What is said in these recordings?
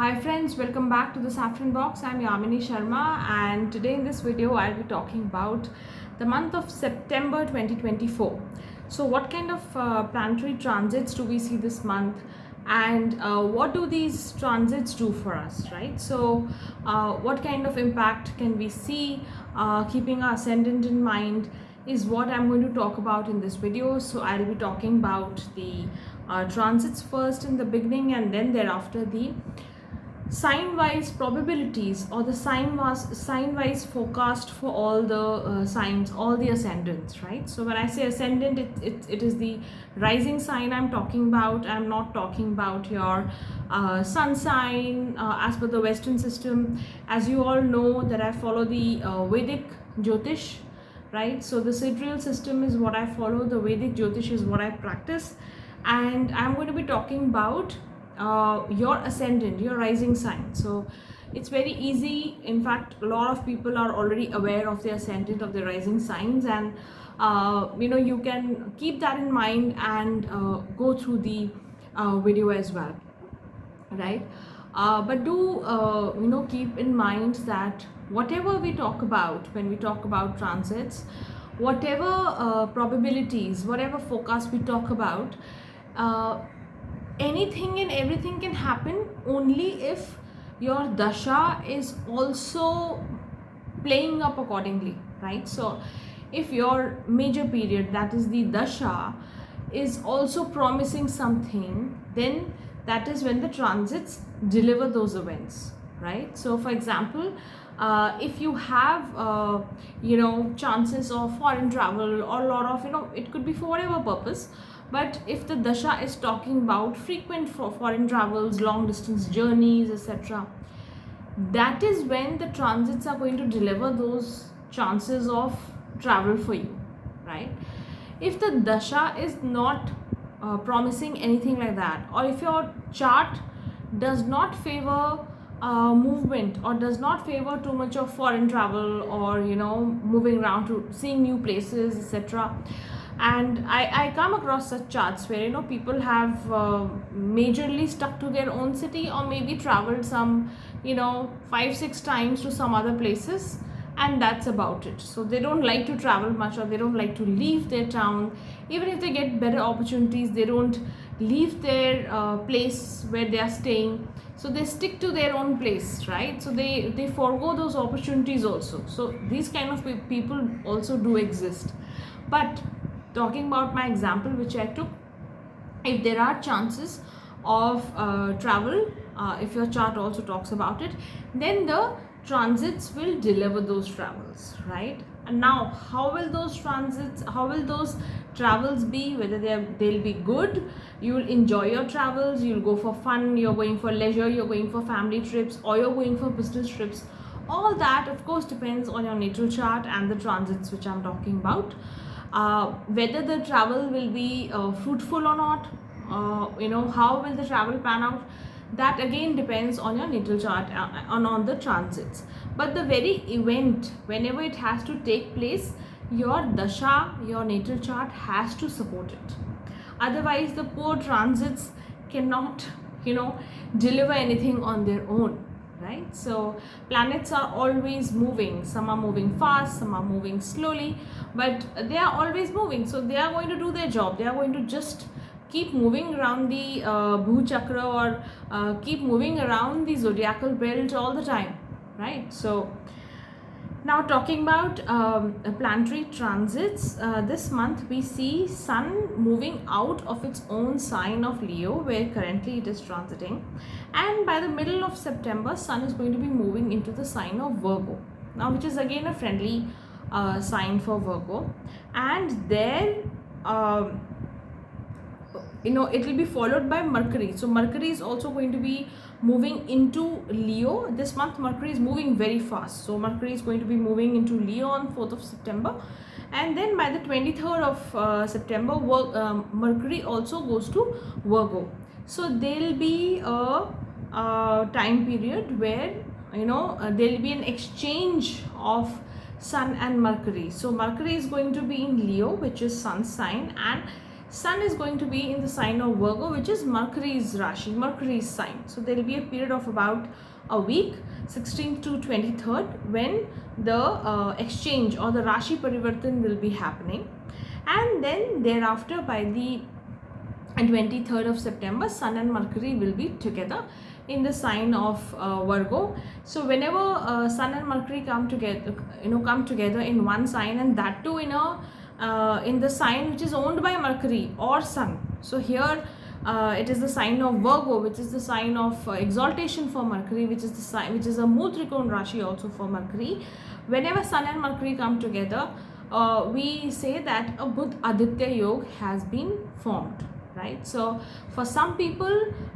Hi friends, welcome back to the Saffron box. I'm Yamini Sharma, and today in this video I'll be talking about the month of September 2024. So what kind of planetary transits do we see this month, and what do these transits do for us, right? So what kind of impact can we see, keeping our ascendant in mind, is what I'm going to talk about in this video. So I'll be talking about the transits first in the beginning, and then thereafter the sign-wise probabilities or the sign-wise forecast for all the signs, all the ascendants, right? So when I say ascendant, it is the rising sign I'm talking about. I'm not talking about your sun sign as per the Western system. As you all know that I follow the Vedic Jyotish, right? So the sidereal system is what I follow, the Vedic Jyotish is what I practice, and I'm going to be talking about your ascendant, your rising sign. So it's very easy. In fact, a lot of people are already aware of the ascendant, of the rising signs, and you can keep that in mind and go through the video as well, right? But do keep in mind that whatever we talk about when we talk about transits, whatever probabilities, whatever forecast we talk about, anything and everything can happen only if your dasha is also playing up accordingly, right? So if your major period, that is the dasha, is also promising something, then that is when the transits deliver those events, right? So for example, if you have chances of foreign travel or a lot of it could be for whatever purpose, but if the dasha is talking about frequent foreign travels, long distance journeys, etc., that is when the transits are going to deliver those chances of travel for you, right? If the dasha is not promising anything like that, or if your chart does not favor movement or does not favor too much of foreign travel or moving around to seeing new places, etc., and I come across such charts where people have majorly stuck to their own city, or maybe traveled some 5-6 times to some other places, and that's about it. So they don't like to travel much, or they don't like to leave their town. Even if they get better opportunities, they don't leave their place where they are staying, so they stick to their own place, right? So they forego those opportunities also. So these kind of people also do exist. But talking about my example which I took, if there are chances of travel, if your chart also talks about it, then the transits will deliver those travels, right? And now how will those travels be? Whether they'll be good, you will enjoy your travels, you'll go for fun, you're going for leisure, you're going for family trips, or you're going for business trips. All that of course depends on your natal chart and the transits which I'm talking about. Whether the travel will be fruitful or not, how will the travel pan out, that again depends on your natal chart and on the transits. But the very event, whenever it has to take place, your dasha, your natal chart has to support it. Otherwise the poor transits cannot deliver anything on their own, right? So planets are always moving. Some are moving fast, some are moving slowly, but they are always moving. So they are going to do their job. They are going to just keep moving around the Bhu Chakra, or keep moving around the zodiacal belt all the time, right? So now talking about planetary transits, this month we see Sun moving out of its own sign of Leo, where currently it is transiting, and by the middle of September Sun is going to be moving into the sign of Virgo, now which is again a friendly sign for Virgo, and there it will be followed by Mercury. So Mercury is also going to be moving into Leo this month. Mercury is moving very fast, so Mercury is going to be moving into Leo on 4th of September, and then by the 23rd of September Mercury also goes to Virgo. So there will be a time period where there will be an exchange of Sun and Mercury. So Mercury is going to be in Leo, which is Sun's sign, and Sun is going to be in the sign of Virgo, which is Mercury's Rashi, Mercury's sign. So there will be a period of about a week, 16th to 23rd, when the exchange or the Rashi Parivartan will be happening. And then thereafter, by the 23rd of September, Sun and Mercury will be together in the sign of Virgo. So whenever Sun and Mercury come together in one sign, and that too in the sign which is owned by Mercury or Sun. So here it is the sign of Virgo, which is the sign of exaltation for Mercury, which is the sign, which is a Mool Trikon Rashi also for Mercury. Whenever Sun and Mercury come together, we say that a Budh Aditya Yoga has been formed. Right, so for some people,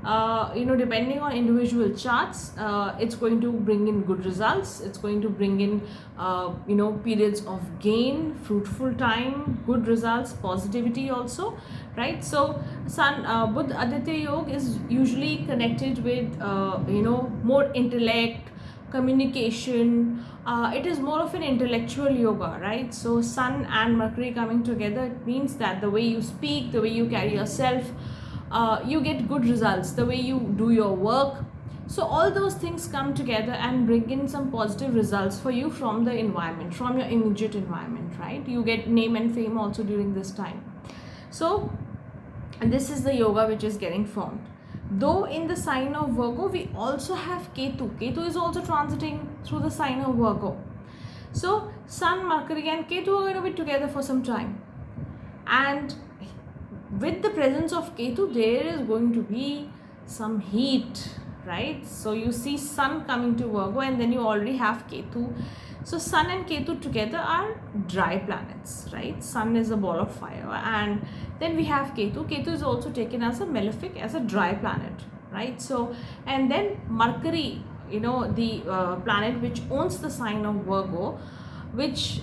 depending on individual charts, it's going to bring in good results. It's going to bring in periods of gain, fruitful time, good results, positivity also, right? So Sun Budh Aditya Yoga is usually connected with more intellect, communication. It is more of an intellectual yoga, right? So Sun and Mercury coming together, it means that the way you speak, the way you carry yourself, you get good results, the way you do your work. So all those things come together and bring in some positive results for you from the environment, from your immediate environment, right? You get name and fame also during this time. So this is the yoga which is getting formed. Though in the sign of Virgo, we also have Ketu. Ketu is also transiting through the sign of Virgo. So Sun, Mercury and Ketu are going to be together for some time. And with the presence of Ketu, there is going to be some heat, right? So you see Sun coming to Virgo, and then you already have Ketu. So Sun and Ketu together are dry planets, right? Sun is a ball of fire, and then we have Ketu. Ketu is also taken as a malefic, as a dry planet, right? So, and then Mercury, the planet which owns the sign of Virgo, which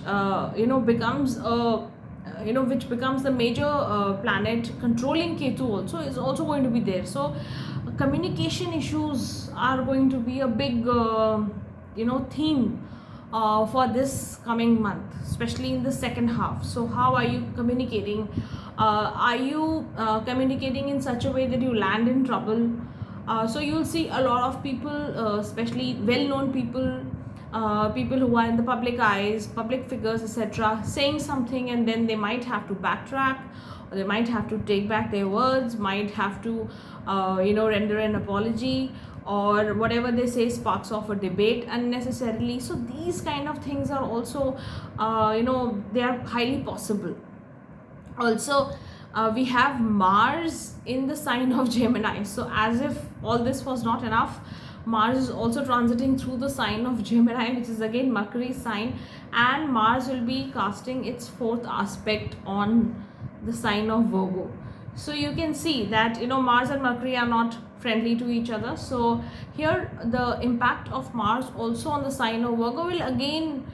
becomes the major planet controlling Ketu also, is also going to be there. So communication issues are going to be a big theme for this coming month, especially in the second half. So how are you communicating? Are you communicating in such a way that you land in trouble? So you'll see a lot of people, especially well-known people, people who are in the public eyes, public figures, etc., saying something, and then they might have to backtrack, or they might have to take back their words, might have to render an apology, or whatever they say sparks off a debate unnecessarily. So these kind of things are also they are highly possible. Also we have Mars in the sign of Gemini. So as if all this was not enough, Mars is also transiting through the sign of Gemini, which is again Mercury's sign, and Mars will be casting its fourth aspect on the sign of Virgo. So you can see that Mars and Mercury are not friendly to each other. So here the impact of Mars also on the sign of Virgo will again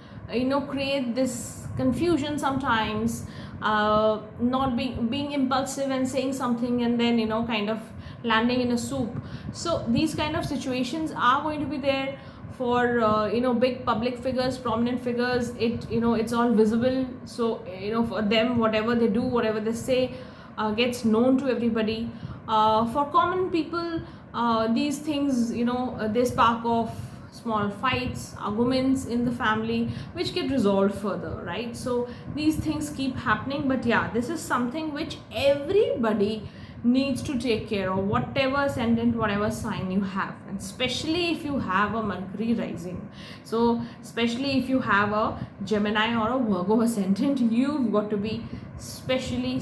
create this confusion sometimes, not being impulsive and saying something and then kind of landing in a soup. So these kind of situations are going to be there for big public figures, prominent figures. It's all visible. So for them, whatever they do, whatever they say gets known to everybody. For common people, these things they spark off small fights, arguments in the family, which get resolved further, right? So these things keep happening. But yeah, this is something which everybody needs to take care of, whatever ascendant, whatever sign you have, and especially if you have a Mercury rising. So especially if you have a Gemini or a Virgo ascendant, you've got to be especially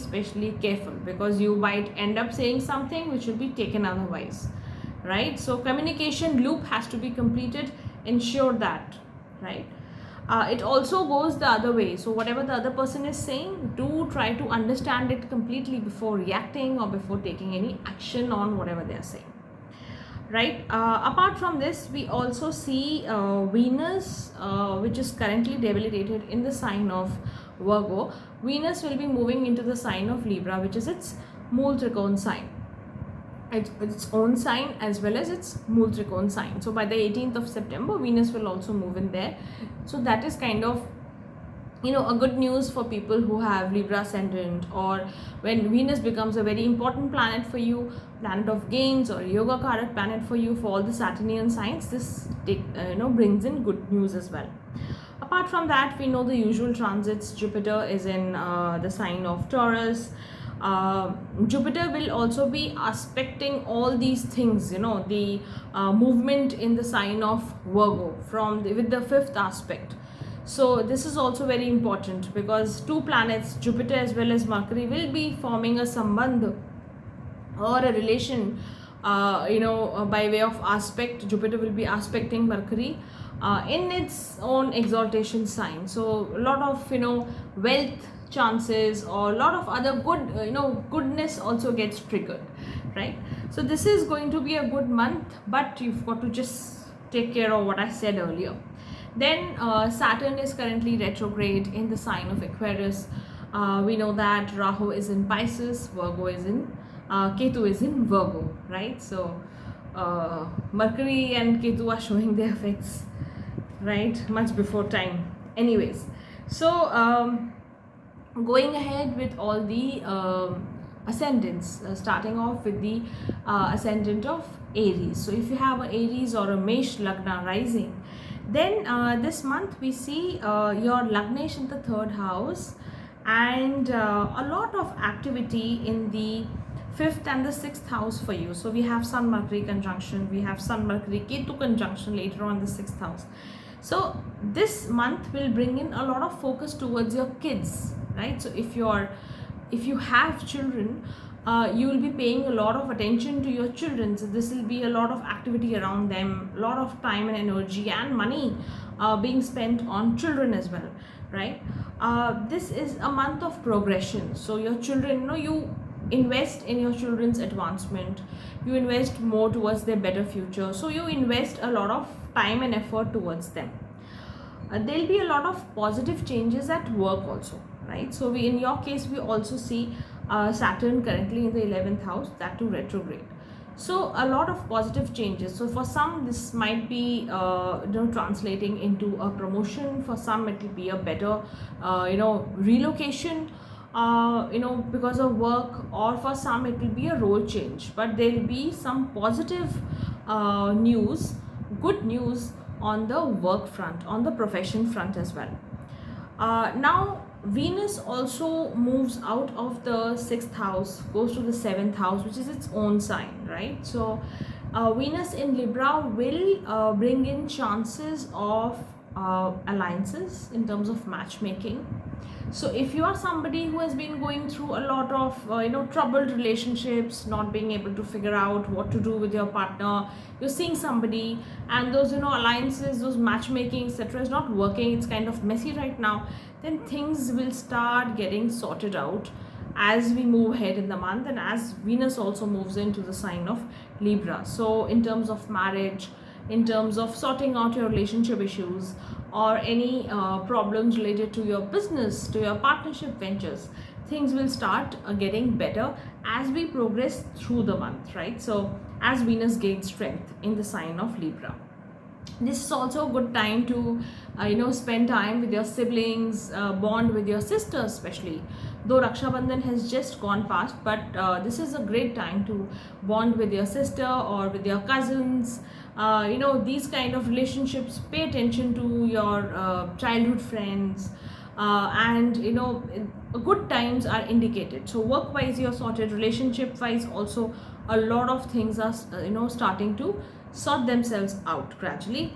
careful, because you might end up saying something which will be taken otherwise, right? So communication loop has to be completed. Ensure that, right? It also goes the other way. So whatever the other person is saying, do try to understand it completely before reacting or before taking any action on whatever they are saying, right? Apart from this, we also see Venus, which is currently debilitated in the sign of Virgo. Venus will be moving into the sign of Libra, which is its Mool Trikon sign. Its own sign as well as its Mool Trikon sign. So by the 18th of September, Venus will also move in there. So that is kind of a good news for people who have Libra ascendant, or when Venus becomes a very important planet for you, planet of gains or yoga karak planet for you, for all the Saturnian signs, this brings in good news as well. Apart from that, we know the usual transits. Jupiter is in the sign of Taurus. Jupiter will also be aspecting all these things, the movement in the sign of Virgo with the fifth aspect. So this is also very important, because two planets, Jupiter as well as Mercury, will be forming a sambandh or a relation, by way of aspect. Jupiter will be aspecting Mercury in its own exaltation sign. So a lot of wealth chances, or a lot of other goodness also gets triggered, right? So this is going to be a good month, but you've got to just take care of what I said earlier. Then Saturn is currently retrograde in the sign of Aquarius. We know that Rahu is in Pisces, Ketu is in Virgo, right? So Mercury and Ketu are showing their effects, right, much before time. Anyways, so going ahead with all the ascendants, starting off with the ascendant of Aries. So if you have an Aries or a Mesh Lagna rising, then this month we see your Lagnesh in the third house, and a lot of activity in the fifth and the sixth house for you. So we have Sun Mercury conjunction, we have Sun Mercury Ketu conjunction later on the sixth house. So this month will bring in a lot of focus towards your kids, right? So if you have children, you will be paying a lot of attention to your children. So this will be a lot of activity around them, a lot of time and energy and money being spent on children as well, right? This is a month of progression. So your children, you invest in your children's advancement, you invest more towards their better future. So you invest a lot of time and effort towards them. There'll be a lot of positive changes at work also, right? So in your case, we also see Saturn currently in the 11th house, that too retrograde. So a lot of positive changes. So for some, this might be translating into a promotion. For some, it will be a better relocation because of work, or for some it will be a role change. But there will be some positive news, good news on the work front, on the profession front as well. Now Venus also moves out of the sixth house, goes to the seventh house, which is its own sign, right? So Venus in Libra will bring in chances of alliances in terms of matchmaking. So if you are somebody who has been going through a lot of troubled relationships, not being able to figure out what to do with your partner, you're seeing somebody and those alliances, those matchmaking, etc., is not working, it's kind of messy right now, then things will start getting sorted out as we move ahead in the month, and as Venus also moves into the sign of Libra. So in terms of marriage, in terms of sorting out your relationship issues, or any problems related to your business, to your partnership ventures, things will start getting better as we progress through the month, right? So as Venus gains strength in the sign of Libra. This is also a good time to spend time with your siblings, bond with your sister especially. Though Raksha Bandhan has just gone past, but this is a great time to bond with your sister or with your cousins. These kind of relationships, pay attention to your childhood friends, and good times are indicated. So work wise you're sorted, relationship wise also a lot of things are starting to sort themselves out gradually.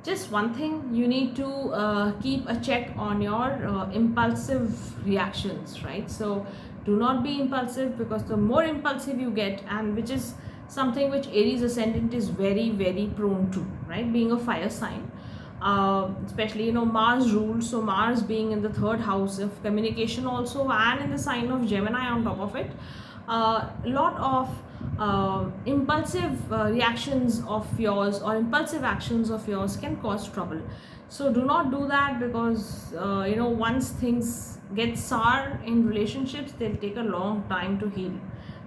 Just one thing, you need to keep a check on your impulsive reactions, right? So do not be impulsive, because the more impulsive you get, and which is something which Aries ascendant is very, very prone to, right? Being a fire sign, especially Mars rules, so Mars being in the third house of communication also, and in the sign of Gemini on top of it, a lot of impulsive reactions of yours or impulsive actions of yours can cause trouble. So do not do that, because once things get sour in relationships, they'll take a long time to heal,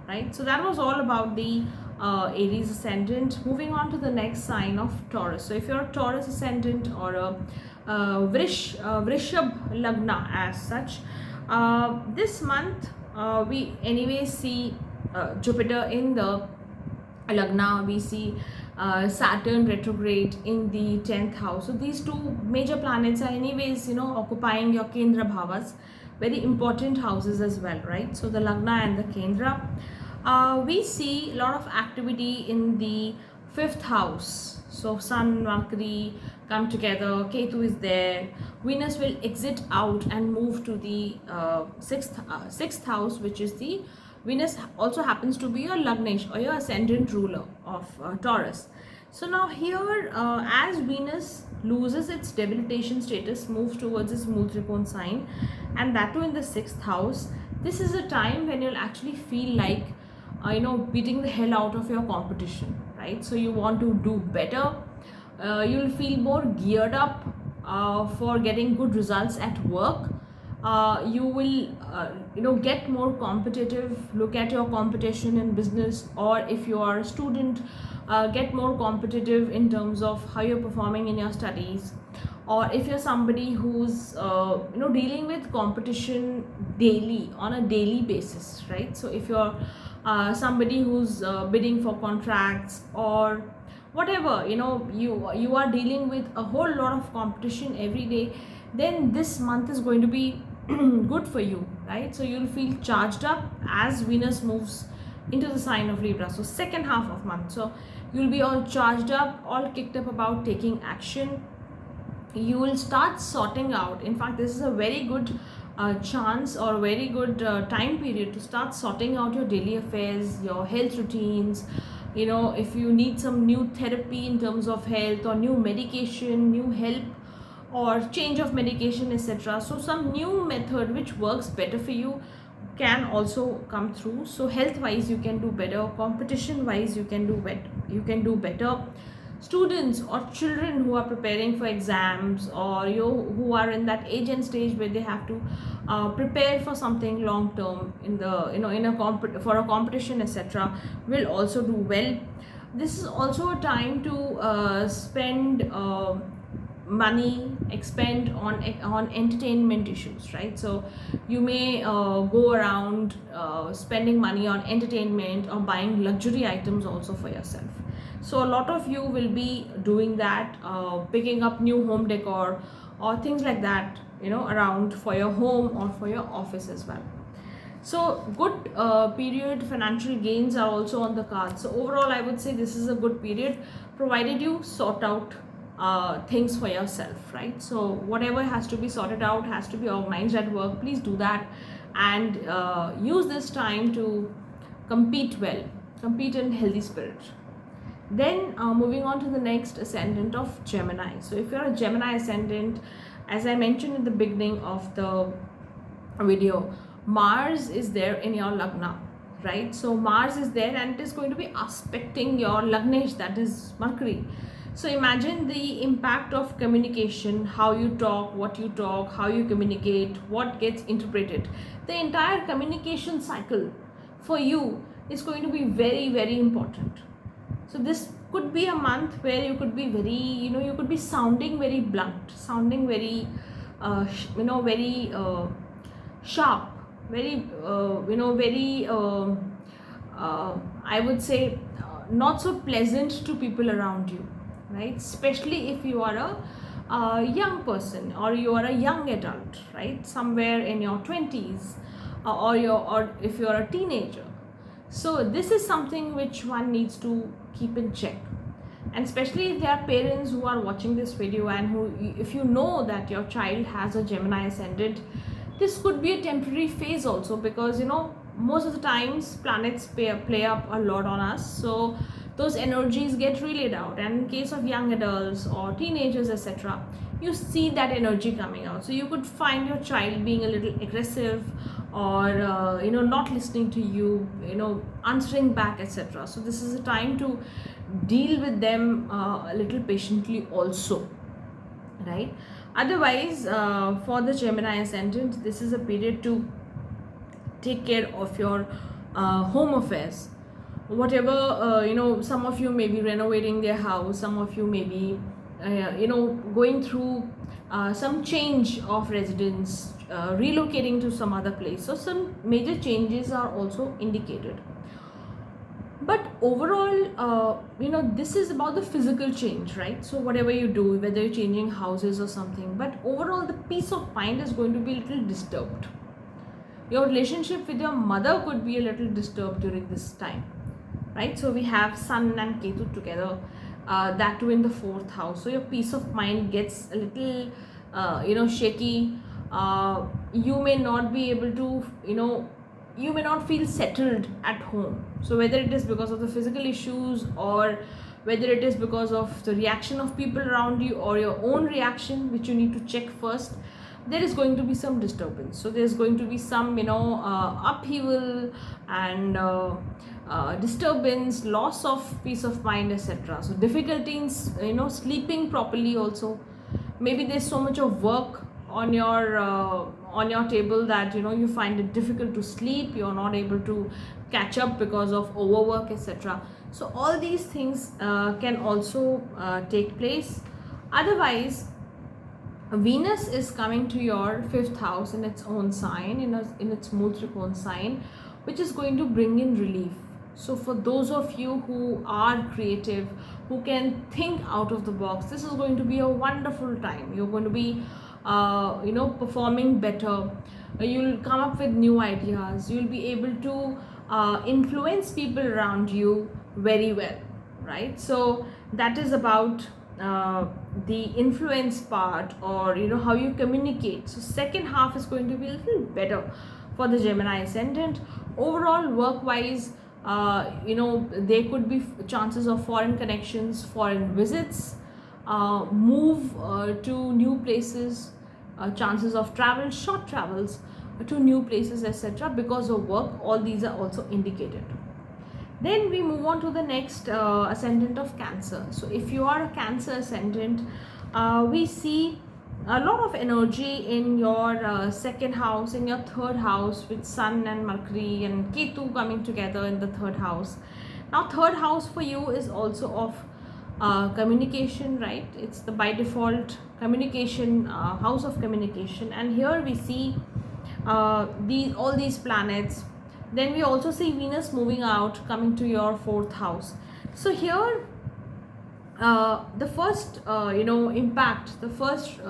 right? So that was all about the Aries ascendant. Moving on to the next sign of Taurus. So if you're a Taurus ascendant or a Vrishab Lagna as such, this month we anyway see Jupiter in the Lagna. We see Saturn retrograde in the 10th house. So these two major planets are anyways, occupying your Kendra Bhavas, very important houses as well, right? So the Lagna and the Kendra. We see a lot of activity in the 5th house. So Sun, Mercury come together, Ketu is there, Venus will exit out and move to the 6th house, which is the Venus also happens to be your Lagnesh or your ascendant ruler of Taurus. So now here, as Venus loses its debilitation status, moves towards its Mool Trikon sign, and that too in the 6th house, this is a time when you'll actually feel like, beating the hell out of your competition, right? So you want to do better. You'll feel more geared up for getting good results at work. You will get more competitive, look at your competition in business, or if you are a student, get more competitive in terms of how you're performing in your studies. Or if you're somebody who's dealing with competition daily, on a daily basis, right? So if you're somebody who's bidding for contracts or whatever, you are dealing with a whole lot of competition every day, then this month is going to be good for you, right? So you'll feel charged up as Venus moves into the sign of Libra. So second half of month, so you'll be all charged up, all kicked up about taking action. You will start sorting out. In fact, this is a very good chance or very good time period to start sorting out your daily affairs, your health routines. If you need some new therapy in terms of health or new medication, new help or change of medication, etc. So some new method which works better for you can also come through. So health wise you can do better, competition wise you can do better. Students or children who are preparing for exams, or who are in that age and stage where they have to prepare for something long term in the for a competition, etc., will also do well. This is also a time to spend money, expend on entertainment issues, right? So you may go around spending money on entertainment or buying luxury items also for yourself. So a lot of you will be doing that, picking up new home decor or things like that, around for your home or for your office as well. So good period. Financial gains are also on the cards. So overall I would say this is a good period, provided you sort out things for yourself, right? So whatever has to be sorted out, has to be organized at work, please do that, and use this time to compete well, compete in healthy spirit. Then moving on to the next ascendant of Gemini. So if you're a Gemini ascendant, as I mentioned in the beginning of the video, Mars is there in your Lagna, right? So Mars is there and it is going to be aspecting your Lagnesh, that is Mercury. So imagine the impact of communication, how you talk, what you talk, how you communicate, what gets interpreted. The entire communication cycle for you is going to be very, very important. So this could be a month where you could be very, you could be sounding very blunt, sounding very, very sharp, very, very, I would say, not so pleasant to people around you, right? Especially if you are a young person or you are a young adult, right? Somewhere in your 20s, or if you are a teenager. So this is something which one needs to keep in check, and especially if there are parents who are watching this video and who, if you know that your child has a Gemini ascendant, this could be a temporary phase also, because most of the times planets play up a lot on us, so those energies get relayed out, and in case of young adults or teenagers, etc., you see that energy coming out. So you could find your child being a little aggressive, or not listening to you, answering back, etc. So this is a time to deal with them a little patiently also, right? Otherwise, for the Gemini ascendant, this is a period to take care of your home affairs, whatever, some of you may be renovating their house, some of you may be going through some change of residence, relocating to some other place, so some major changes are also indicated. But overall, this is about the physical change, right? So whatever you do, whether you're changing houses or something, but overall the peace of mind is going to be a little disturbed. Your relationship with your mother could be a little disturbed during this time, right? So we have Sun and Ketu together, that too in the fourth house. So your peace of mind gets a little, shaky. You may not be able to, you may not feel settled at home. So whether it is because of the physical issues, or whether it is because of the reaction of people around you, or your own reaction, which you need to check first, there is going to be some disturbance. So there's going to be some upheaval and disturbance, loss of peace of mind, etc. So difficulty in sleeping properly also. Maybe there's so much of work on your table that you find it difficult to sleep, you're not able to catch up because of overwork, etc. So all these things can also take place. Otherwise, Venus is coming to your fifth house in its own sign, in its Mutrikon sign, which is going to bring in relief. So for those of you who are creative, who can think out of the box, this is going to be a wonderful time. You're going to be performing better. You'll come up with new ideas. You'll be able to influence people around you very well, right? So that is about the influence part, or how you communicate. So second half is going to be a little better for the Gemini ascendant. Overall, work wise, there could be chances of foreign connections, foreign visits, move to new places, chances of travel, short travels to new places, etc. because of work. All these are also indicated. Then we move on to the next ascendant of Cancer. So if you are a Cancer ascendant, we see a lot of energy in your second house, in your third house, with Sun and Mercury and Ketu coming together in the third house. Now third house for you is also of communication, right? It's the by default communication, house of communication, and here we see all these planets. Then we also see Venus moving out, coming to your fourth house. So here the first impact, the first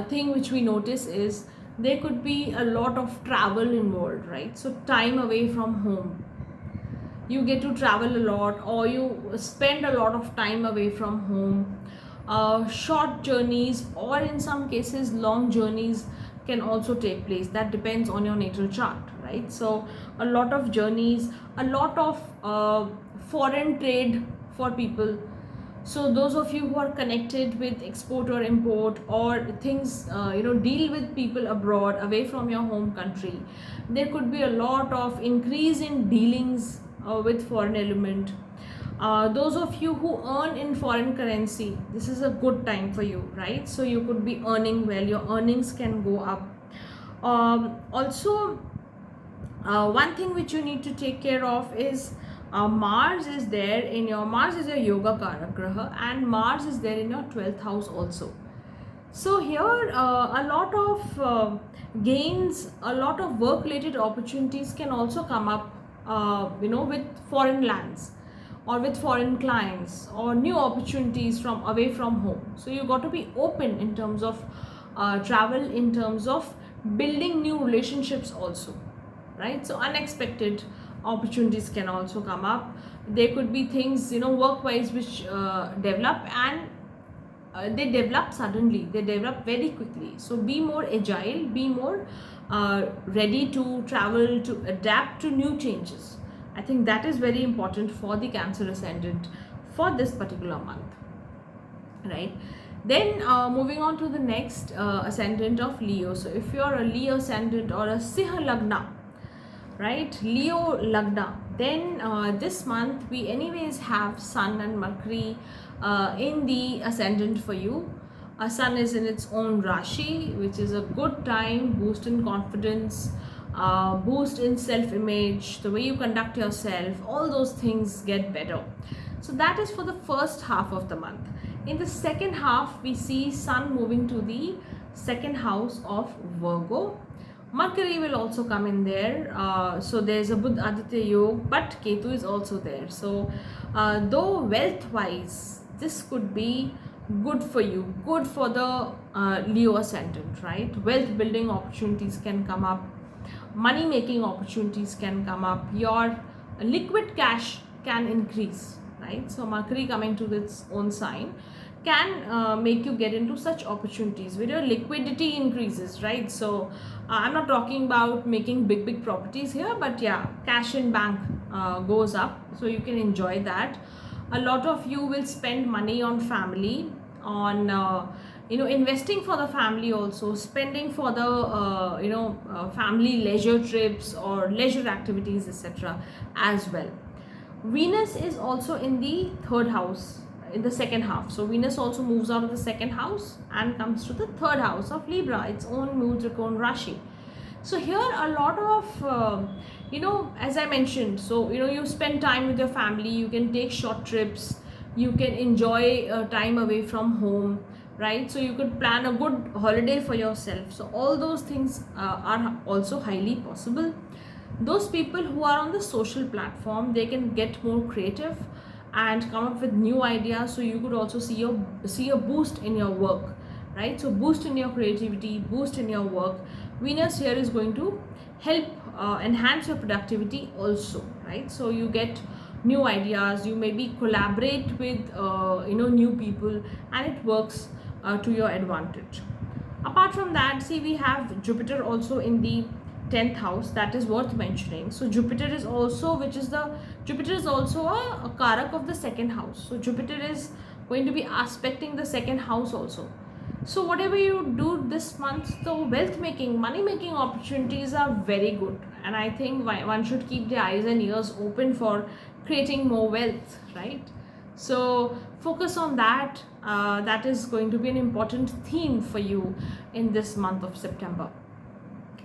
thing which we notice is there could be a lot of travel involved, right? So time away from home, you get to travel a lot, or you spend a lot of time away from home. Short journeys, or in some cases long journeys, can also take place. That depends on your natal chart, right? So a lot of journeys, a lot of foreign trade for people. So those of you who are connected with export or import, or things, deal with people abroad, away from your home country, there could be a lot of increase in dealings with foreign element. Those of you who earn in foreign currency, this is a good time for you, right? So you could be earning well, your earnings can go up. Also, one thing which you need to take care of is Mars is there in your, Mars is your yoga karak graha, and Mars is there in your 12th house also. So here a lot of gains, a lot of work related opportunities can also come up, with foreign lands, or with foreign clients, or new opportunities from away from home. So you got to be open in terms of travel, in terms of building new relationships also, right? So unexpected opportunities can also come up. There could be things, work wise, which develop, and they develop suddenly, they develop very quickly. So be more agile, be more ready to travel, to adapt to new changes. I think that is very important for the Cancer ascendant for this particular month, right? Then moving on to the next ascendant of Leo. So if you are a Leo ascendant or a Siha Lagna, right, Leo Lagna, then this month we anyways have Sun and Mercury in the ascendant for you. Sun is in its own Rashi, which is a good time, boost in confidence, boost in self-image, the way you conduct yourself, all those things get better. So that is for the first half of the month. In the second half, we see Sun moving to the second house of Virgo. Mercury will also come in there. So there's a Buddha Aditya Yoga, but Ketu is also there. So though wealth wise, this could be good for you, good for the Leo ascendant, right? Wealth building opportunities can come up, money making opportunities can come up, your liquid cash can increase, right? So Mercury coming to its own sign can make you get into such opportunities where your liquidity increases, right? So I'm not talking about making big properties here, but yeah, cash in bank goes up, so you can enjoy that. A lot of you will spend money on family, on investing for the family, also spending for the family leisure trips or leisure activities, etc. as well. Venus is also in the third house in the second half. So Venus also moves out of the second house and comes to the third house of Libra, its own moon Trikon Rashi. So here a lot of as I mentioned, so you spend time with your family, you can take short trips, you can enjoy time away from home, right? So you could plan a good holiday for yourself. So all those things are also highly possible. Those people who are on the social platform, they can get more creative and come up with new ideas. So you could also see a boost in your work, right? So boost in your creativity, boost in your work. Venus here is going to help enhance your productivity also, right? So you get new ideas, you maybe collaborate with new people, and it works to your advantage. Apart from that, see, we have Jupiter also in the 10th house. That is worth mentioning. So Jupiter is also a karak of the second house. So Jupiter is going to be aspecting the second house also. So whatever you do this month, the wealth making, money making opportunities are very good, and I think one should keep their eyes and ears open for creating more wealth, right? So focus on that. That is going to be an important theme for you in this month of September.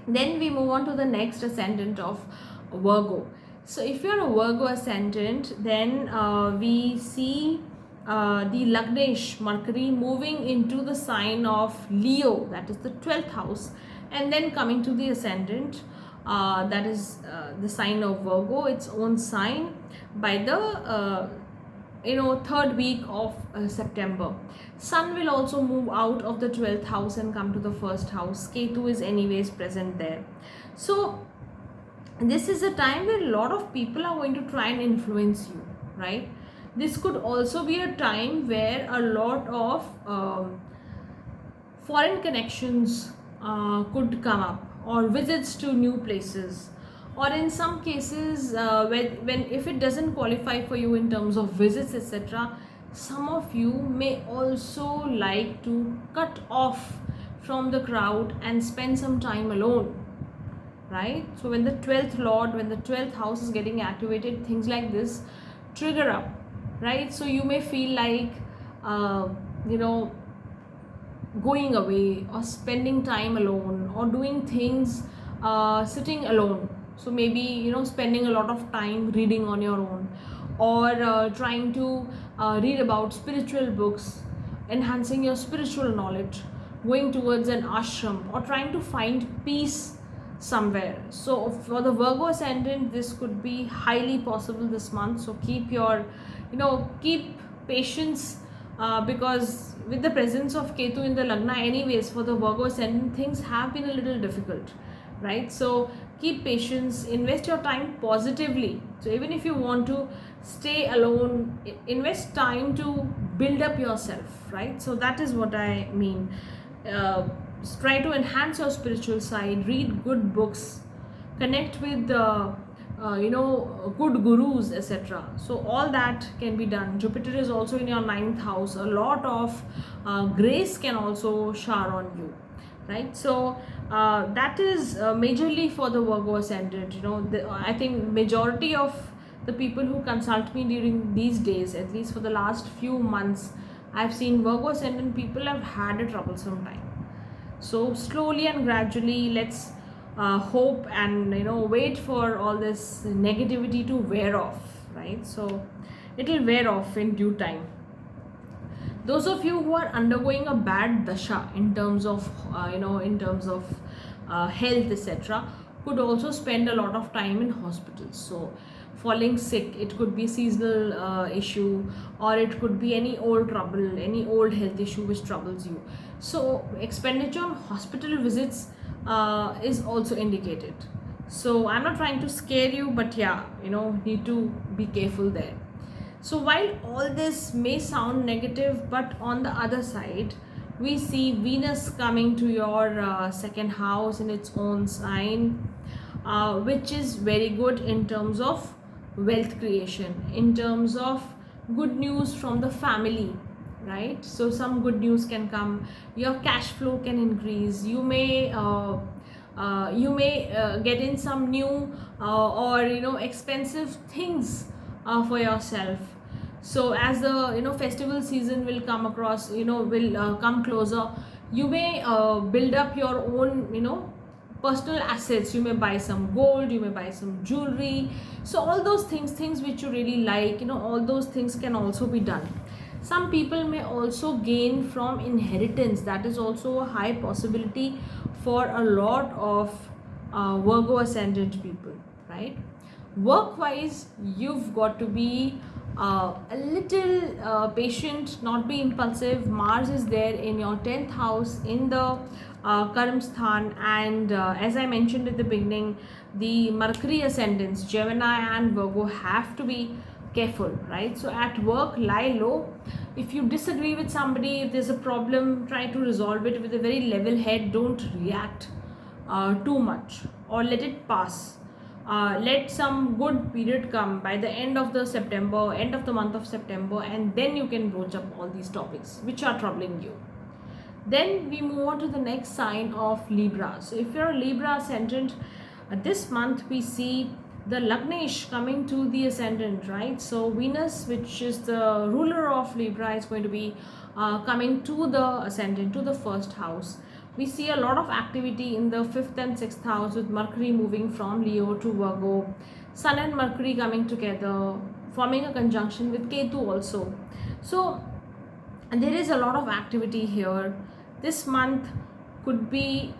Then we move on to the next ascendant of Virgo. So if you're a Virgo ascendant, then we see the Lagnesh Mercury moving into the sign of Leo, that is the 12th house, and then coming to the ascendant, that is the sign of Virgo, its own sign, by the third week of September. Sun will also move out of the 12th house and come to the first house. Ketu is anyways present there. So this is a time where a lot of people are going to try and influence you, right? This could also be a time where a lot of foreign connections could come up, or visits to new places, or in some cases when if it doesn't qualify for you in terms of visits, etc., some of you may also like to cut off from the crowd and spend some time alone, right? So when the 12th lord, when the 12th house is getting activated, things like this trigger up, right? So you may feel like going away or spending time alone, or doing things sitting alone. So maybe spending a lot of time reading on your own, or trying to read about spiritual books, enhancing your spiritual knowledge, going towards an ashram, or trying to find peace somewhere. So for the Virgo ascendant, this could be highly possible this month. So keep patience, because with the presence of Ketu in the Lagna anyways, for the Virgo ascendant, things have been a little difficult, right? So keep patience, invest your time positively. So even if you want to stay alone, invest time to build up yourself, right? So that is what I mean. Try to enhance your spiritual side, read good books, connect with good gurus, etc. So all that can be done. Jupiter is also in your 9th house. A lot of grace can also shower on you, right? So that is majorly for the Virgo ascendant. I think majority of the people who consult me during these days, at least for the last few months, I've seen Virgo ascendant people have had a troublesome time. So slowly and gradually, let's hope and wait for all this negativity to wear off, right? So it'll wear off in due time. Those of you who are undergoing a bad dasha in terms of health, etc., could also spend a lot of time in hospitals. So falling sick, it could be seasonal issue, or it could be any old trouble, any old health issue which troubles you. So expenditure on hospital visits is also indicated. So I'm not trying to scare you, but yeah, need to be careful there. So while all this may sound negative, but on the other side, we see Venus coming to your second house in its own sign, which is very good in terms of wealth creation, in terms of good news from the family, right? So some good news can come, your cash flow can increase, you may get in some new or expensive things for yourself. So as the festival season will come across, will come closer, you may build up your own personal assets. You may buy some gold, you may buy some jewelry. So all those things which you really like, all those things can also be done. Some people may also gain from inheritance. That is also a high possibility for a lot of Virgo ascendant people, right? Work wise, you've got to be a little patient, not be impulsive. Mars is there in your 10th house in the Karm Sthan, and as I mentioned at the beginning, the Mercury ascendants, Gemini and Virgo, have to be careful, right? So at work, lie low. If you disagree with somebody, if there's a problem, try to resolve it with a very level head. Don't react too much, or let it pass. Let some good period come by the end of the month of September, and then you can broach up all these topics which are troubling you. Then we move on to the next sign of Libra. So if you're a Libra ascendant, this month we see the Lagnesh coming to the ascendant, right? So Venus, which is the ruler of Libra, is going to be coming to the ascendant, to the first house. We see a lot of activity in the 5th and 6th house, with Mercury moving from Leo to Virgo, Sun and Mercury coming together, forming a conjunction with Ketu also. So there is a lot of activity here. This month could be,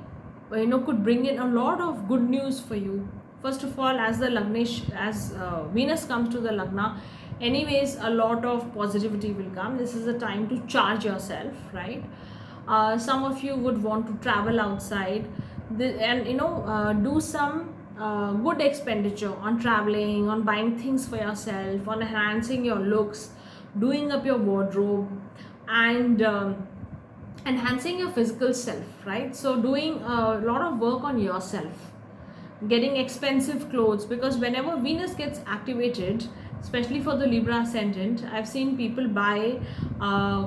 could bring in a lot of good news for you. First of all, as the Lagnesh, as Venus comes to the Lagna, anyways, a lot of positivity will come. This is a time to charge yourself, right? Some of you would want to travel outside and do some good expenditure on traveling, on buying things for yourself, on enhancing your looks, doing up your wardrobe, and enhancing your physical self, right? So doing a lot of work on yourself, getting expensive clothes, because whenever Venus gets activated, especially for the Libra ascendant, I've seen people buy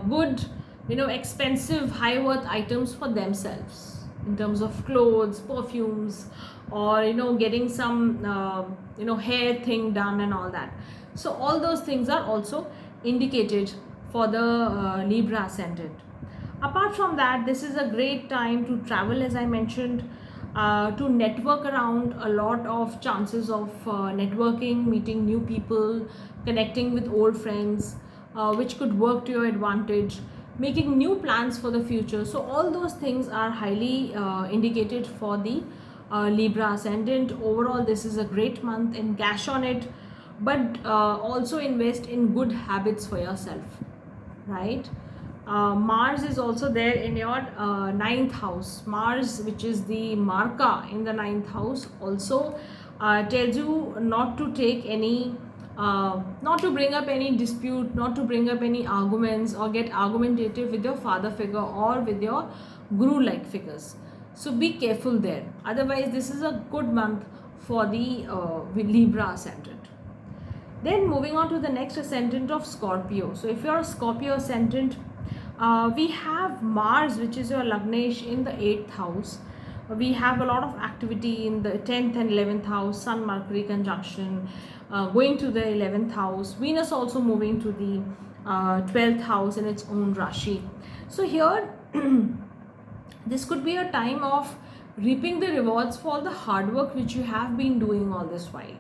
good, expensive, high worth items for themselves in terms of clothes, perfumes, or getting some hair thing done and all that. So all those things are also indicated for the Libra ascendant. Apart from that, this is a great time to travel, as I mentioned, to network around. A lot of chances of networking, meeting new people, connecting with old friends, which could work to your advantage, making new plans for the future. So all those things are highly indicated for the Libra ascendant. Overall, this is a great month, and cash on it, but also invest in good habits for yourself, right? Mars is also there in your 9th house. Mars, which is the Marka in the 9th house, also tells you not to take any not to bring up any dispute, not to bring up any arguments, or get argumentative with your father figure or with your guru like figures. So be careful there. Otherwise, this is a good month for the Libra ascendant. Then moving on to the next ascendant of Scorpio. So if you're a Scorpio ascendant, we have Mars, which is your Lagnesh, in the 8th house. We have a lot of activity in the 10th and 11th house, Sun Mercury conjunction, going to the 11th house, Venus also moving to the 12th house in its own Rashi. So here this could be a time of reaping the rewards for the hard work which you have been doing all this while.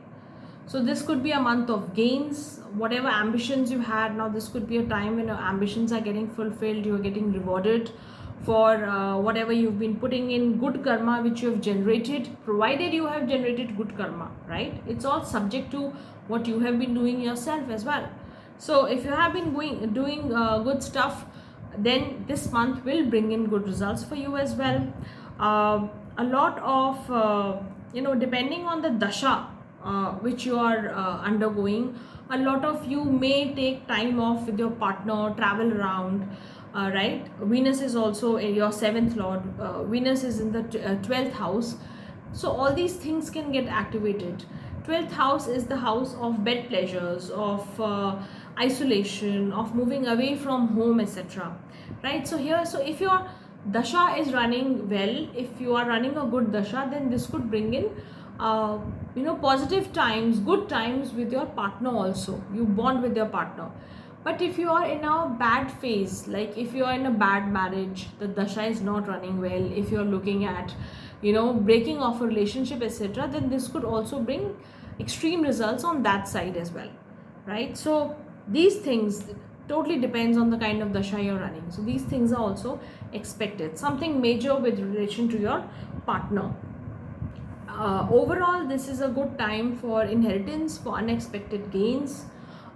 So this could be a month of gains, whatever ambitions you had. Now this could be a time when your ambitions are getting fulfilled, you are getting rewarded for whatever you've been putting in, good karma which you have generated, provided you have generated good karma, right? It's all subject to what you have been doing yourself as well. So if you have been doing good stuff, then this month will bring in good results for you as well. A lot of depending on the dasha which you are undergoing, a lot of you may take time off with your partner, travel around, right? Venus is also in your 7th lord, Venus is in the 12th house, so all these things can get activated. 12th house is the house of bed pleasures, of isolation, of moving away from home, etc., right? So here, so if your dasha is running well, if you are running a good dasha, then this could bring in positive times, good times with your partner also. You bond with your partner. But if you are in a bad phase, like if you are in a bad marriage, the dasha is not running well, if you are looking at breaking off a relationship, etc., then this could also bring extreme results on that side as well, right? So these things totally depends on the kind of dasha you're running. So these things are also expected, something major with relation to your partner. Overall, this is a good time for inheritance, for unexpected gains.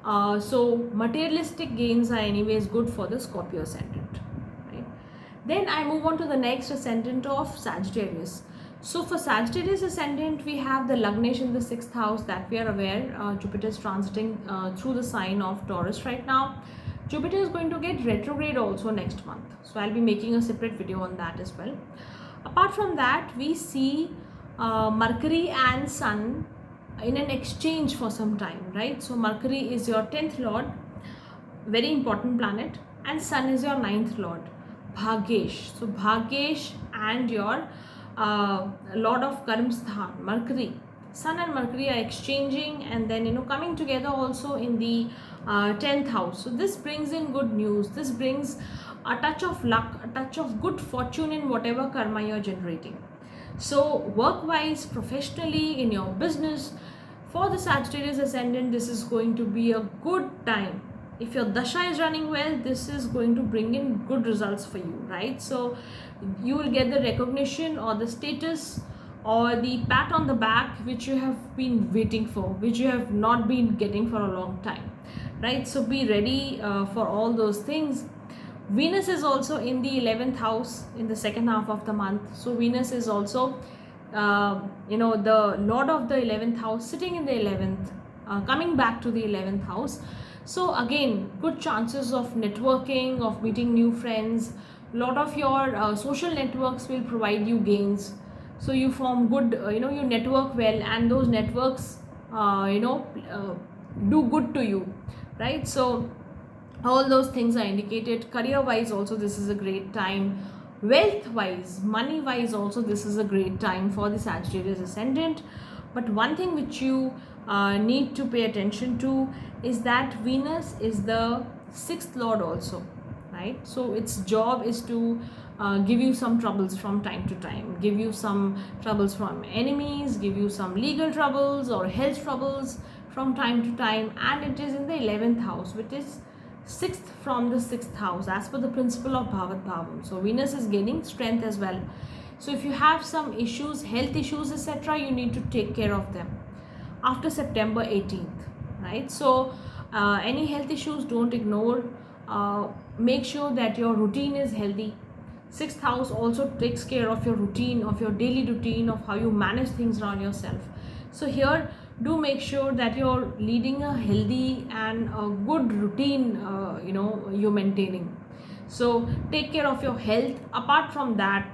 So materialistic gains are anyways good for the Scorpio ascendant, right? Then I move on to the next ascendant of Sagittarius. So for Sagittarius ascendant, we have the Lagnesh in the 6th house that we are aware. Jupiter is transiting through the sign of Taurus right now. Jupiter is going to get retrograde also next month. So I'll be making a separate video on that as well. Apart from that, we see Mercury and Sun in an exchange for some time, right? So Mercury is your 10th lord, very important planet, and Sun is your 9th lord, Bhagyesh. So Bhagyesh and your lord of Karmsthan, Mercury, Sun and Mercury are exchanging, and then coming together also in the 10th house. So this brings in good news. This brings a touch of luck, a touch of good fortune in whatever karma you're generating. So work-wise, professionally, in your business, for the Sagittarius ascendant, this is going to be a good time. If your dasha is running well, this is going to bring in good results for you, right? So you will get the recognition or the status or the pat on the back which you have been waiting for, which you have not been getting for a long time, right? So be ready for all those things. Venus is also in the 11th house in the second half of the month. So Venus is also the lord of the 11th house, sitting in the 11th, coming back to the 11th house. So again, good chances of networking, of meeting new friends. A lot of your social networks will provide you gains. So you form good, you network well, and those networks do good to you, right? So all those things are indicated. Career wise also, this is a great time. Wealth wise, money wise also, this is a great time for the Sagittarius ascendant. But one thing which you need to pay attention to is that Venus is the 6th lord also, right? So its job is to give you some troubles from time to time, give you some troubles from enemies, give you some legal troubles or health troubles from time to time. And it is in the 11th house, which is 6th from the 6th house, as per the principle of Bhavat Bhavam. So Venus is gaining strength as well. So if you have some issues, health issues, etc., you need to take care of them after September 18th, right? So any health issues, don't ignore. Make sure that your routine is healthy. 6th house also takes care of your routine, of your daily routine, of how you manage things around yourself. So here, do make sure that you're leading a healthy and a good routine, you're maintaining. So take care of your health. Apart from that,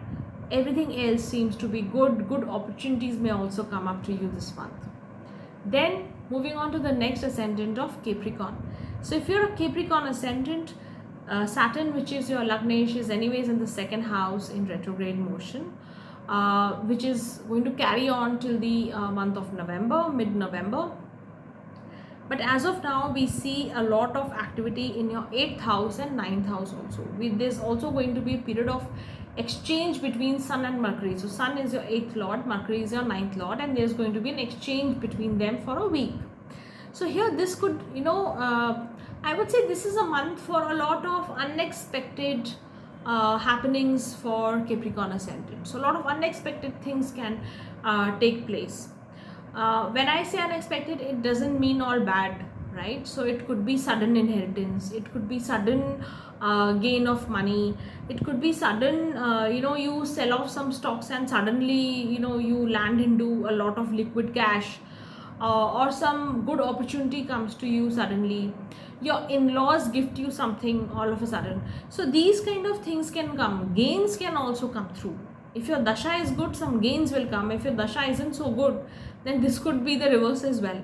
everything else seems to be good. Good opportunities may also come up to you this month. Then moving on to the next ascendant of Capricorn. So if you're a Capricorn ascendant, Saturn, which is your Lagnesh, is anyways in the 2nd house in retrograde motion, which is going to carry on till the month of November, mid-November. But as of now, we see a lot of activity in your 8th house and 9th house also. There's also going to be a period of exchange between Sun and Mercury. So Sun is your 8th lord, Mercury is your 9th lord, and there's going to be an exchange between them for a week. So here this could, I would say this is a month for a lot of unexpected happenings for Capricorn ascendant. So a lot of unexpected things can take place. When I say unexpected, it doesn't mean all bad, right? So it could be sudden inheritance, it could be sudden gain of money, it could be sudden, you sell off some stocks and suddenly, you land into a lot of liquid cash, or some good opportunity comes to you suddenly. Your in-laws gift you something all of a sudden. So these kind of things can come. Gains can also come through. If your dasha is good, some gains will come. If your dasha isn't so good, then this could be the reverse as well.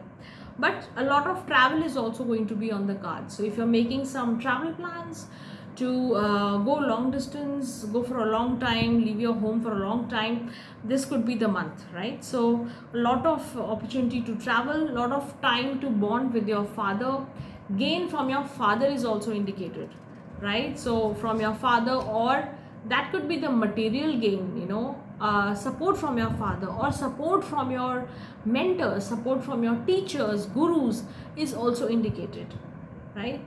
But a lot of travel is also going to be on the cards. So if you're making some travel plans to go long distance, go for a long time, leave your home for a long time, this could be the month, right? So a lot of opportunity to travel, a lot of time to bond with your father. Gain from your father is also indicated, right? So from your father, or that could be the material gain, support from your father, or support from your mentors, support from your teachers, gurus is also indicated, right?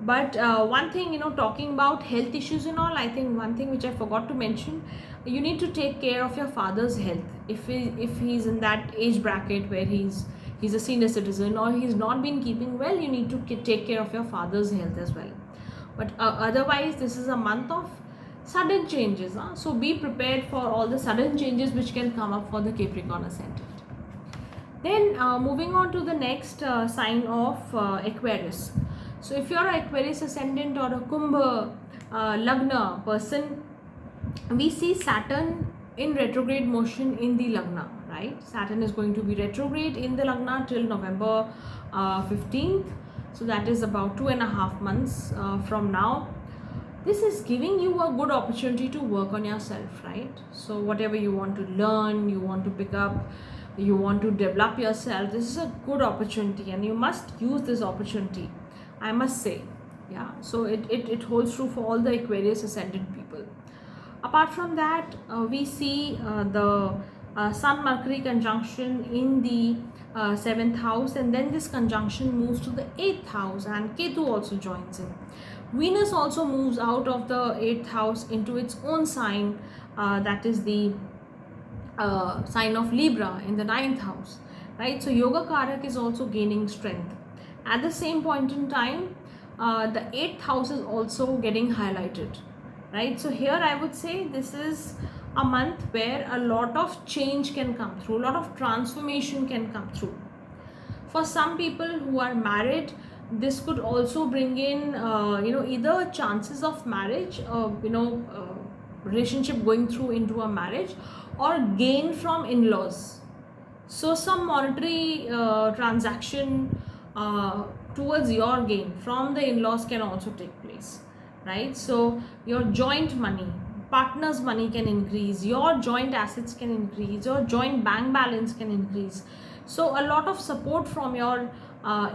But one thing, talking about health issues and all, I think one thing which I forgot to mention, you need to take care of your father's health. If he's in that age bracket where he's a senior citizen, or he's not been keeping well, you need to take care of your father's health as well. But otherwise, this is a month of sudden changes, so be prepared for all the sudden changes which can come up for the Capricorn ascendant. Then moving on to the next sign of Aquarius. So if you're an Aquarius ascendant or a Kumbh Lagna person, we see Saturn in retrograde motion in the Lagna, right? Saturn is going to be retrograde in the Lagna till November 15th. So that is about 2.5 months from now. This is giving you a good opportunity to work on yourself, right? So whatever you want to learn, you want to pick up, you want to develop yourself, this is a good opportunity and you must use this opportunity, I must say. Yeah, so it holds true for all the Aquarius ascendant people. Apart from that, we see the Sun Mercury conjunction in the 7th house, and then this conjunction moves to the 8th house and Ketu also joins in. Venus also moves out of the 8th house into its own sign, that is the sign of Libra in the 9th house, right? So Yoga Karak is also gaining strength. At the same point in time, the 8th house is also getting highlighted, right? So here I would say this is a month where a lot of change can come through, a lot of transformation can come through. For some people who are married, this could also bring in either chances of marriage, relationship going through into a marriage, or gain from in-laws. So some monetary transaction towards your gain from the in-laws can also take place, right? So your joint money, partner's money can increase, your joint assets can increase, your joint bank balance can increase. So a lot of support from your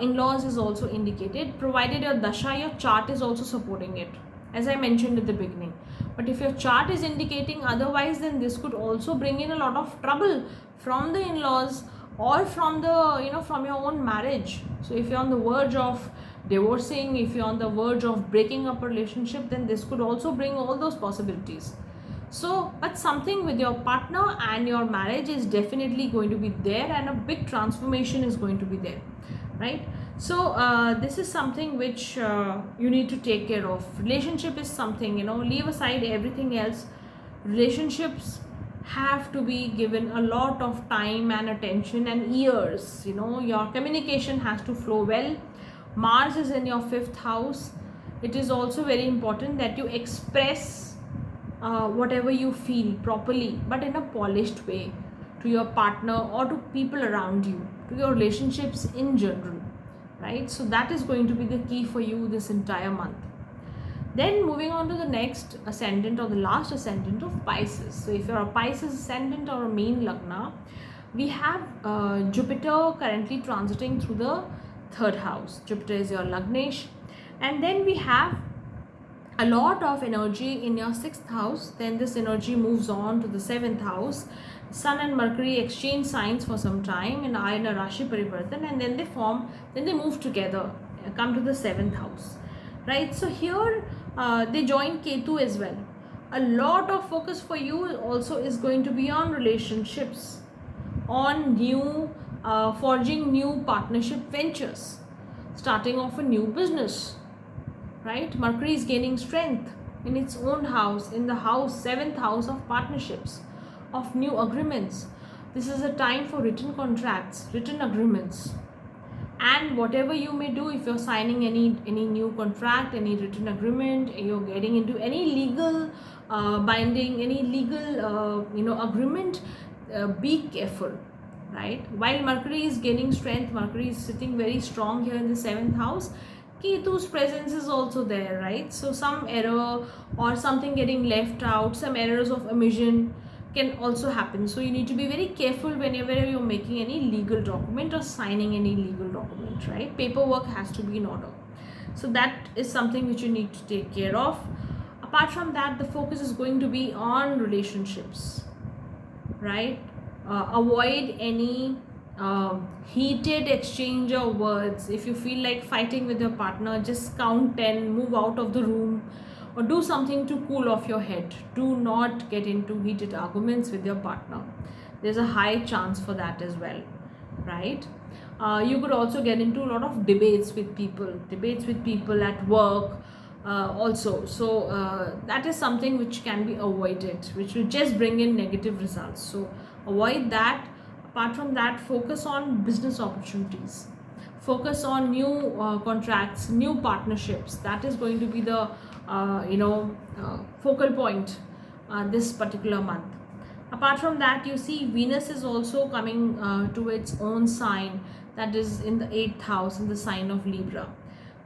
in-laws is also indicated, provided your dasha, your chart is also supporting it, as I mentioned at the beginning. But if your chart is indicating otherwise, then this could also bring in a lot of trouble from the in-laws or from the from your own marriage. So if you're on the verge of divorcing, if you're on the verge of breaking up a relationship, then this could also bring all those possibilities. So but something with your partner and your marriage is definitely going to be there, and a big transformation is going to be there, right? So this is something which you need to take care of. Relationship is something, leave aside everything else. Relationships have to be given a lot of time and attention and years. Your communication has to flow well. Mars is in your 5th house. It is also very important that you express whatever you feel properly, but in a polished way, to your partner or to people around you, to your relationships in general, right? So that is going to be the key for you this entire month. Then moving on to the next ascendant, or the last ascendant of Pisces. So if you're a Pisces ascendant or a mean Lagna, we have Jupiter currently transiting through the third house. Jupiter is your Lagnesh. And then we have a lot of energy in your sixth house. Then this energy moves on to the seventh house. Sun and Mercury exchange signs for some time in Ayana Rashi Parivartan, and then they move together, come to the seventh house, right? So here they join Ketu as well. A lot of focus for you also is going to be on relationships, on new forging new partnership ventures, starting off a new business, right? Mercury is gaining strength in its own house, in the house, seventh house of partnerships, of new agreements. This is a time for written contracts, written agreements. And whatever you may do, if you're signing any new contract, any written agreement, you're getting into any legal binding, any legal agreement, be careful, right? While Mercury is gaining strength, Mercury is sitting very strong here in the seventh house. Ketu's presence is also there, right? So some error or something getting left out, some errors of omission can also happen. So you need to be very careful whenever you're making any legal document or signing any legal document, right? Paperwork has to be in order. So that is something which you need to take care of. Apart from that, the focus is going to be on relationships, right? Avoid any heated exchange of words. If you feel like fighting with your partner, just count 10, move out of the room, or do something to cool off your head. Do not get into heated arguments with your partner. There's a high chance for that as well, right? You could also get into a lot of debates with people at work also. So that is something which can be avoided, which will just bring in negative results. So avoid that. Apart from that, focus on business opportunities, focus on new contracts, new partnerships. That is going to be the focal point this particular month. Apart from that, you see Venus is also coming to its own sign, that is in the 8th house, in the sign of Libra.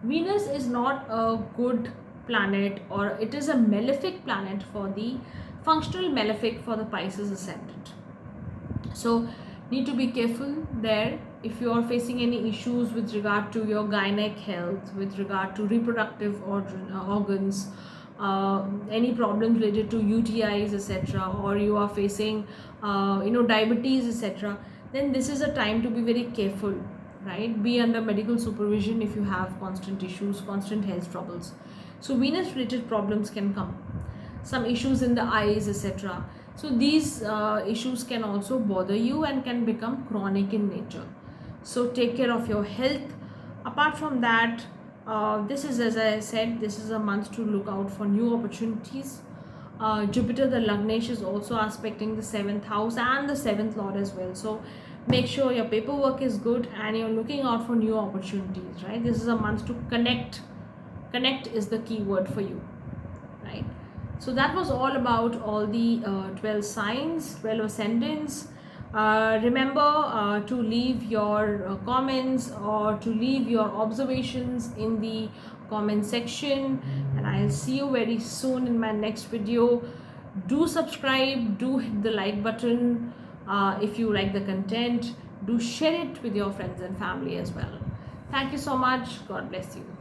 Venus is not a good planet, or it is a malefic planet for the functional malefic for the Pisces ascendant. So need to be careful there. If you are facing any issues with regard to your gynec health, with regard to reproductive organs, any problems related to UTIs, etc., or you are facing diabetes, etc., then this is a time to be very careful, right? Be under medical supervision if you have constant issues, constant health troubles. So Venus related problems can come, some issues in the eyes, etc. So these issues can also bother you and can become chronic in nature. So take care of your health. Apart from that, this is, as I said, this is a month to look out for new opportunities. Jupiter, the Lagnesh, is also aspecting the 7th house and the 7th lord as well. So make sure your paperwork is good and you're looking out for new opportunities, right? This is a month to connect. Connect is the key word for you, right? So that was all about all the 12 signs, 12 ascendants. Remember to leave your comments or to leave your observations in the comment section, and I'll see you very soon in my next video. Do subscribe, do hit the like button if you like the content. Do share it with your friends and family as well. Thank you so much. God bless you.